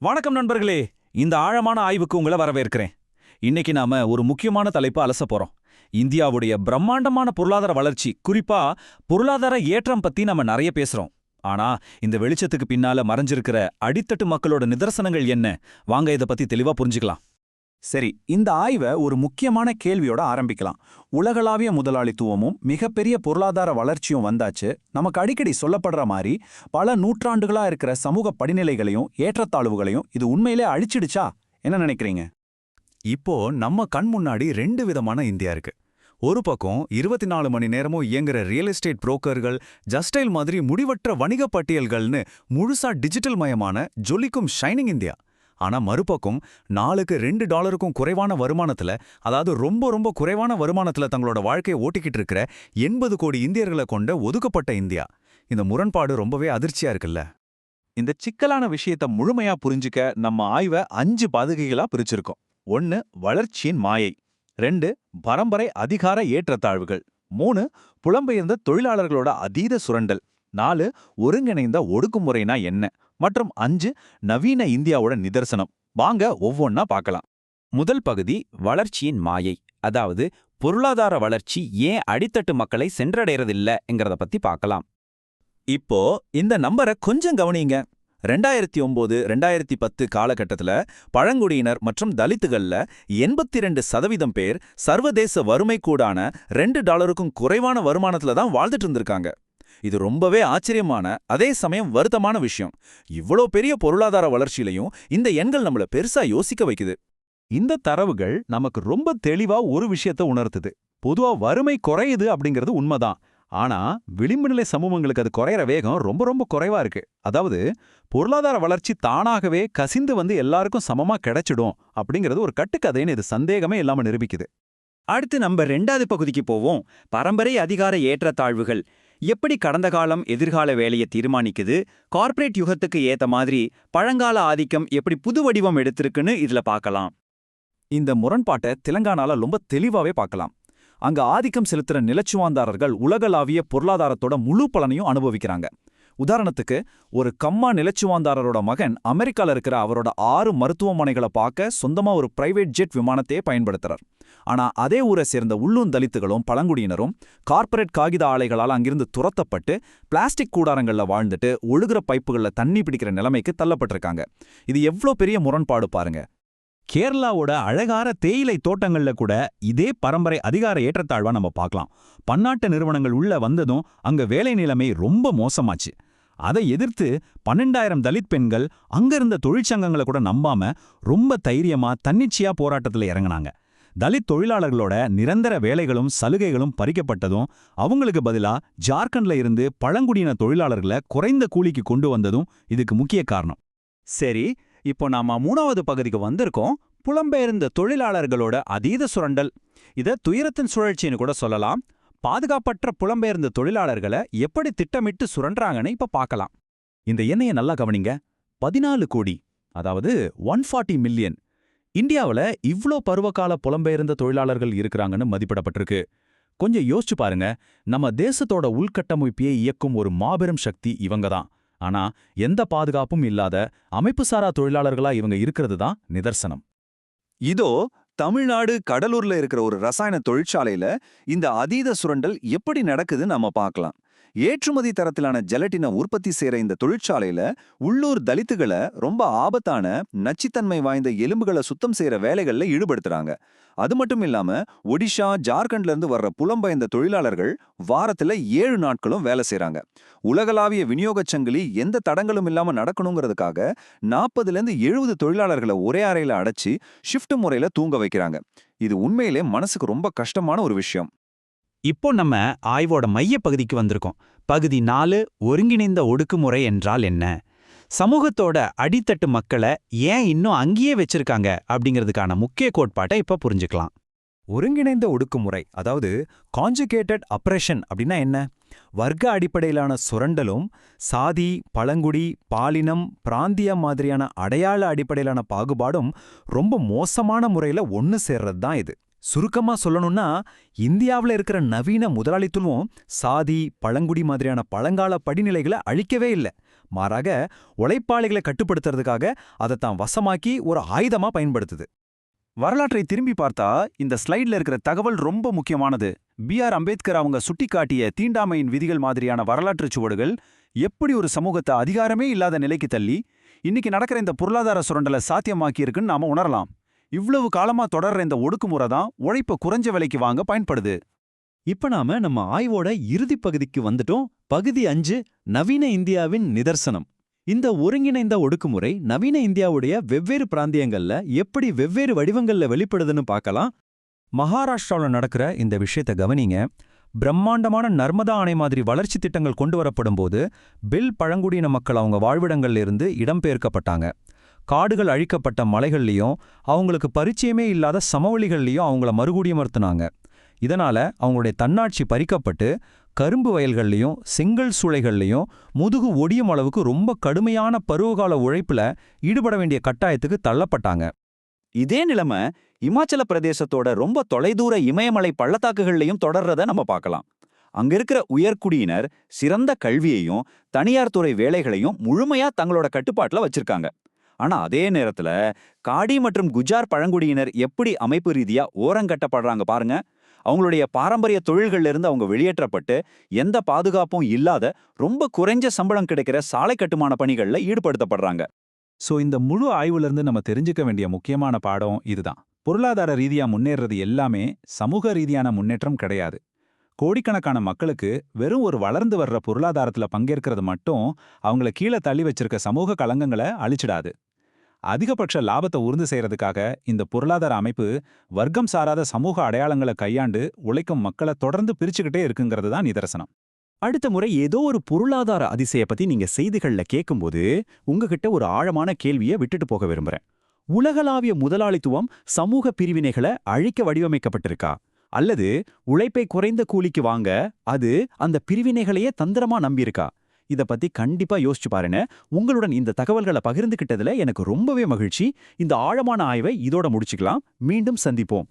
வணக்கம் நண்பர்களே. இந்த ஆழமான ஆய்வுக்கு உங்களை வரவேற்கிறேன். இன்னைக்கு நாம ஒரு முக்கியமான தலைப்பு அலச போறோம். இந்தியாவுடைய பிரம்மாண்டமான பொருளாதார வளர்ச்சி, குறிப்பா பொருளாதார ஏற்றம் பத்தி நம்ம நிறைய பேசுறோம். ஆனா இந்த வெளிச்சத்துக்கு பின்னால மறைஞ்சிருக்கிற அடித்தட்டு மக்களோட நிதர்சனங்கள் என்ன? வாங்க இத பத்தி தெளிவா புரிஞ்சுக்கலாம். சரி, இந்த ஆய்வை ஒரு முக்கியமான கேள்வியோட ஆரம்பிக்கலாம். உலகளாவிய முதலாளித்துவமும் மிகப்பெரிய பொருளாதார வளர்ச்சியும் வந்தாச்சு. நமக்கு அடிக்கடி சொல்லப்படுற மாதிரி பல நூற்றாண்டுகளா இருக்கிற சமூக படிநிலைகளையும் ஏற்றத்தாழ்வுகளையும் இது உண்மையிலே அழிச்சிடுச்சா? என்ன நினைக்கிறீங்க? இப்போ நம்ம கண் முன்னாடி ரெண்டு விதமான இந்தியா இருக்கு. ஒரு பக்கம் 24 மணி நேரமும் இயங்குற ரியல் எஸ்டேட் புரோக்கர்கள், ஜஸ்டைல் மாதிரி முடிவற்ற வணிக பட்டியல்கள்னு முழுசா டிஜிட்டல் மயமான ஜொலிக்கும் ஷைனிங் இந்தியா. ஆனா மறுபக்கம் நாளுக்கு $2 குறைவான வருமானத்துல, அதாவது ரொம்ப ரொம்ப குறைவான வருமானத்துல தங்களோட வாழ்க்கையை ஓட்டிக்கிட்டு இருக்கிற 80 கோடி இந்தியர்களை கொண்ட ஒதுக்கப்பட்ட இந்தியா. இந்த முரண்பாடு ரொம்பவே அதிர்ச்சியா இருக்குல்ல. இந்த சிக்கலான விஷயத்தை முழுமையா புரிஞ்சுக்க நம்ம ஆய்வை 5 பகுதிகளா பிரிச்சிருக்கோம். 1. வளர்ச்சியின் மாயை. 2. பரம்பரை அதிகார ஏற்றத்தாழ்வுகள். 3. புலம்பெயர்ந்த தொழிலாளர்களோட அதீத சுரண்டல். 4. ஒருங்கிணைந்த ஒடுக்குமுறைனா என்ன? மற்றும் 5. நவீன இந்தியாவோட நிதர்சனம். வாங்க ஒவ்வொன்னா பார்க்கலாம். முதல் பகுதி வளர்ச்சியின் மாயை, அதாவது பொருளாதார வளர்ச்சி ஏன் அடித்தட்டு மக்களை சென்றடைறதில்லைங்கிறத பத்தி பார்க்கலாம். இப்போ இந்த நம்பரை கொஞ்சம் கவனிங்க. 2009 2010 காலகட்டத்துல பழங்குடியினர் மற்றும் தலித்துகள்ல 82% பேர் சர்வதேச வறுமை கூடான $2 குறைவான வருமானத்துல தான் வாழ்ந்துட்டு இருந்திருக்காங்க. இது ரொம்பவே ஆச்சரியமான, அதே சமயம் வருத்தமான விஷயம். இவ்வளோ பெரிய பொருளாதார வளர்ச்சியிலையும் இந்த எண்கள் நம்மள பெருசா யோசிக்க வைக்குது. இந்த தரவுகள் நமக்கு ரொம்ப தெளிவா ஒரு விஷயத்த உணர்த்துது. பொதுவா வறுமை குறையுது அப்படிங்கிறது உண்மைதான். ஆனா விளிம்பு நிலை சமூகங்களுக்கு அது குறையிற வேகம் ரொம்ப ரொம்ப குறைவா இருக்கு. அதாவது பொருளாதார வளர்ச்சி தானாகவே கசிந்து வந்து எல்லாருக்கும் சமமா கிடைச்சிடும் அப்படிங்கிறது ஒரு கட்டுக்கதைன்னு இது சந்தேகமே இல்லாம நிரூபிக்குது. அடுத்து நம்ம 2வது பகுதிக்கு போவோம். பரம்பரை அதிகார ஏற்றத்தாழ்வுகள் எப்படி கடந்த காலம் எதிர்கால வேலையை தீர்மானிக்குது, கார்ப்பரேட் யுகத்துக்கு ஏத்த மாதிரி பழங்கால ஆதிக்கம் எப்படி புது வடிவம் எடுத்திருக்குன்னு இதுல பார்க்கலாம். இந்த முரண்பாட்டை தெலங்கானால ரொம்ப தெளிவாவே பார்க்கலாம். அங்க ஆதிக்கம் செலுத்துற நிலச்சுவாந்தாரர்கள் உலகளாவிய பொருளாதாரத்தோட முழு பலனையும் அனுபவிக்கிறாங்க. உதாரணத்துக்கு, ஒரு கம்மா நிலச்சுவாந்தாரரோட மகன் அமெரிக்கால இருக்கிற அவரோட 6 மருத்துவமனைகளை பார்க்க சொந்தமா ஒரு பிரைவேட் ஜெட் விமானத்தையே பயன்படுத்துறார். ஆனா அதே ஊரை சேர்ந்த உள்ளூர் தலித்துகளும் பழங்குடியினரும் கார்ப்பரேட் காகித ஆலைகளால் அங்கிருந்து துரத்தப்பட்டு பிளாஸ்டிக் கூடாரங்கள்ல வாழ்ந்துட்டு ஒழுகுற பைப்புகள்ல தண்ணி பிடிக்கிற நிலைமைக்கு தள்ளப்பட்டிருக்காங்க. இது எவ்வளோ பெரிய முரண்பாடு பாருங்க. கேரளாவோட அழகார தேயிலை தோட்டங்கள்ல கூட இதே பரம்பரை அதிகார ஏற்றத்தாழ்வா நம்ம பார்க்கலாம். பன்னாட்டு நிறுவனங்கள் உள்ள வந்ததும் அங்க வேலை நிலைமை ரொம்ப மோசமாச்சு. அதை எதிர்த்து 12,000 தலித் பெண்கள் அங்கிருந்த தொழிற்சங்கங்களை கூட நம்பாம ரொம்ப தைரியமா தன்னிச்சையா போராட்டத்துல இறங்கினாங்க. தலித் தொழிலாளர்களோட நிரந்தர வேலைகளும் சலுகைகளும் பறிக்கப்பட்டதும், அவங்களுக்கு பதிலா ஜார்க்கண்ட்ல இருந்து பழங்குடியின தொழிலாளர்களை குறைந்த கூலிக்கு கொண்டு வந்ததும் இதுக்கு முக்கிய காரணம். சரி, இப்போ நாம 3வது பகுதிக்கு வந்திருக்கோம். புலம்பெயர்ந்த தொழிலாளர்களோட அதீத சுரண்டல். இத துயரத்தின் சுழற்சின்னு கூட சொல்லலாம். பாதுகாப்பற்ற புலம்பெயர்ந்த தொழிலாளர்களை எப்படி திட்டமிட்டு சுரண்டாங்கன்னு இப்ப பார்க்கலாம். இந்த எண்ணையை நல்லா கவனிங்க. 14 கோடி, அதாவது 140 மில்லியன். இந்தியாவுல இவ்ளோ பருவகால புலம்பெயர்ந்த தொழிலாளர்கள் இருக்கிறாங்கன்னு மதிப்பிடப்பட்டிருக்கு. கொஞ்சம் யோசிச்சு பாருங்க. நம்ம தேசத்தோட உள்கட்டமைப்பையே இயக்கும் ஒரு மாபெரும் சக்தி இவங்க தான். ஆனா எந்த பாதுகாப்பும் இல்லாத அமைப்புசாரா தொழிலாளர்களா இவங்க இருக்கிறது தான் நிதர்சனம். இதோ தமிழ்நாடு கடலூர்ல இருக்கிற ஒரு ரசாயன தொழிற்சாலையில இந்த அதீத சுரண்டல் எப்படி நடக்குதுன்னு நம்ம பார்க்கலாம். ஏற்றுமதி தரத்திலான ஜெலட்டினை உற்பத்தி செய்யற இந்த தொழிற்சாலையில உள்ளூர் தலித்துகளை ரொம்ப ஆபத்தான நச்சுத்தன்மை வாய்ந்த எலும்புகளை சுத்தம் செய்யற வேலைகள்ல ஈடுபடுத்துறாங்க. அது மட்டும் இல்லாம ஒடிஷா, ஜார்க்கண்ட்ல இருந்து வர்ற புலம்பெயர்ந்த தொழிலாளர்கள் வாரத்துல 7 நாட்களும் வேலை செய்யறாங்க. உலகளாவிய விநியோகச் சங்கிலி எந்த தடங்களும் இல்லாம நடக்கணுங்கிறதுக்காக 40-70 தொழிலாளர்களை ஒரே அறையில அடைச்சி ஷிஃப்ட் முறையில தூங்க வைக்கிறாங்க. இது உண்மையிலே மனசுக்கு ரொம்ப கஷ்டமான ஒரு விஷயம். இப்போ நம்ம ஆய்வோட மைய பகுதிக்கு வந்திருக்கோம். பகுதி 4, ஒருங்கிணைந்த ஒடுக்குமுறை என்றால் என்ன? சமூகத்தோட அடித்தட்டு மக்களை ஏன் இன்னும் அங்கேயே வச்சிருக்காங்க அப்படிங்கிறதுக்கான முக்கிய கோட்பாட்டை இப்ப புரிஞ்சுக்கலாம். ஒருங்கிணைந்த ஒடுக்குமுறை, அதாவது கான்ஜுகேட்டட் அப்ரெஷன் அப்படின்னா என்ன? வர்க்க அடிப்படையிலான சுரண்டலும் சாதி, பழங்குடி, பாலினம், பிராந்திய மாதிரியான அடையாள அடிப்படையிலான பாகுபாடும் ரொம்ப மோசமான முறையில ஒன்னு சேர்றது தான் இது. சுருக்கமா சொல்லணும்னா, இந்தியாவில் இருக்கிற நவீன முதலாளித்துவம் சாதி, பழங்குடி மாதிரியான பழங்கால படிநிலைகளை அழிக்கவே இல்லை. மாறாக உழைப்பாளிகளை கட்டுப்படுத்துறதுக்காக அதை தான் வசமாக்கி ஒரு ஆயுதமா பயன்படுத்துது. வரலாற்றை திரும்பி பார்த்தா இந்த ஸ்லைட்ல இருக்கிற தகவல் ரொம்ப முக்கியமானது. B.R. அம்பேத்கர் அவங்க சுட்டிக்காட்டிய தீண்டாமையின் விதிகள் மாதிரியான வரலாற்றுச் சுவடுகள் எப்படி ஒரு சமூகத்தை அதிகாரமே இல்லாத நிலைக்கு தள்ளி இன்னைக்கு நடக்கிற இந்த பொருளாதார சுரண்டலை சாத்தியமாக்கியிருக்குன்னு நாம உணரலாம். இவ்வளவு காலமா தொடர்ற இந்த ஒடுக்குமுறை தான் உழைப்ப குறைஞ்ச விலைக்கு வாங்க பயன்படுது. இப்ப நாம நம்ம ஆய்வோட இறுதிப் பகுதிக்கு வந்துட்டோம். பகுதி 5, நவீன இந்தியாவின் நிதர்சனம். இந்த ஒருங்கிணைந்த ஒடுக்குமுறை நவீன இந்தியாவுடைய வெவ்வேறு பிராந்தியங்கள்ல எப்படி வெவ்வேறு வடிவங்கள்ல வெளிப்படுதுன்னு பார்க்கலாம். மகாராஷ்டிராவில் நடக்கிற இந்த விஷயத்தை கவனிங்க. பிரம்மாண்டமான நர்மதா அணை மாதிரி வளர்ச்சி திட்டங்கள் கொண்டு வரப்படும்போது பில் பழங்குடியின மக்கள் அவங்க வாழ்விடங்கள்ல இருந்து இடம்பெயர்க்கப்பட்டாங்க. காடுகள் அழிக்கப்பட்ட மலைகள்லையும் அவங்களுக்கு பரிச்சயமே இல்லாத சமவெளிகள்லையும் அவங்கள மறுகுடியமர்த்தினாங்க. இதனால அவங்களுடைய தன்னாட்சி பறிக்கப்பட்டு கரும்பு வயல்கள்லையும் செங்கல் சூளைகள்லையும் முதுகு ஒடியும் அளவுக்கு ரொம்ப கடுமையான பருவகால உழைப்புல ஈடுபட வேண்டிய கட்டாயத்துக்கு தள்ளப்பட்டாங்க. இதே நிலைமை இமாச்சல பிரதேசத்தோட ரொம்ப தொலைதூர இமயமலை பள்ளத்தாக்குகள்லையும் தொடர்றத நம்ம பார்க்கலாம். அங்க இருக்கிற உயர்குடியினர் சிறந்த கல்வியையும் தனியார் துறை வேலைகளையும் முழுமையா தங்களோட கட்டுப்பாட்டுல வச்சிருக்காங்க. ஆனா அதே நேரத்துல காடி மற்றும் குஜார் பழங்குடியினர் எப்படி அமைப்பு ரீதியா ஓரங்கட்டப்படுறாங்க பாருங்க. அவங்களுடைய பாரம்பரிய தொழில்கள்ல இருந்து அவங்க வெளியேற்றப்பட்டு எந்த பாதுகாப்பும் இல்லாத ரொம்ப குறைஞ்ச சம்பளம் கிடைக்கிற சாலை கட்டுமான பணிகள்ல ஈடுபடுத்தப்படுறாங்க. சோ இந்த முழு ஆய்வுலேருந்து நம்ம தெரிஞ்சுக்க வேண்டிய முக்கியமான பாடம் இதுதான். பொருளாதார ரீதியா முன்னேறது எல்லாமே சமூக ரீதியான முன்னேற்றம் கிடையாது. கோடிக்கணக்கான மக்களுக்கு வெறும் ஒரு வளர்ந்து வர்ற பொருளாதாரத்துல பங்கேற்கிறது மட்டும் அவங்கள கீழே தள்ளி வச்சிருக்க சமூக களங்கங்களை அழிச்சிடாது. அதிகபட்ச லாபத்தை உறுதி செய்யறதுக்காக இந்த பொருளாதார அமைப்பு வர்க்கம் சாராத சமூக அடையாளங்களை கையாண்டு உழைக்கும் மக்களை தொடர்ந்து பிரிச்சுக்கிட்டே இருக்குங்கிறது தான் நிதர்சனம். அடுத்த முறை ஏதோ ஒரு பொருளாதார அதிசய பத்தி நீங்க செய்திகள்ல கேட்கும்போது உங்ககிட்ட ஒரு ஆழமான கேள்வியை விட்டுட்டு போக விரும்புறேன். உலகளாவிய முதலாளித்துவம் சமூக பிரிவினைகளை அழிக்க வடிவமைக்கப்பட்டிருக்கா, அல்லது உழைப்பை குறைந்த கூலிக்கு வாங்க அது அந்த பிரிவினைகளையே தந்திரமா நம்பியிருக்கா? இத பத்தி கண்டிப்பா யோசிச்சு பாருங்க. உங்களுடன் இந்த தகவல்களை பகிர்ந்துகிட்டதுல எனக்கு ரொம்பவே மகிழ்ச்சி. இந்த ஆழமான ஆய்வை இதோட முடிச்சுக்கலாம். மீண்டும் சந்திப்போம்.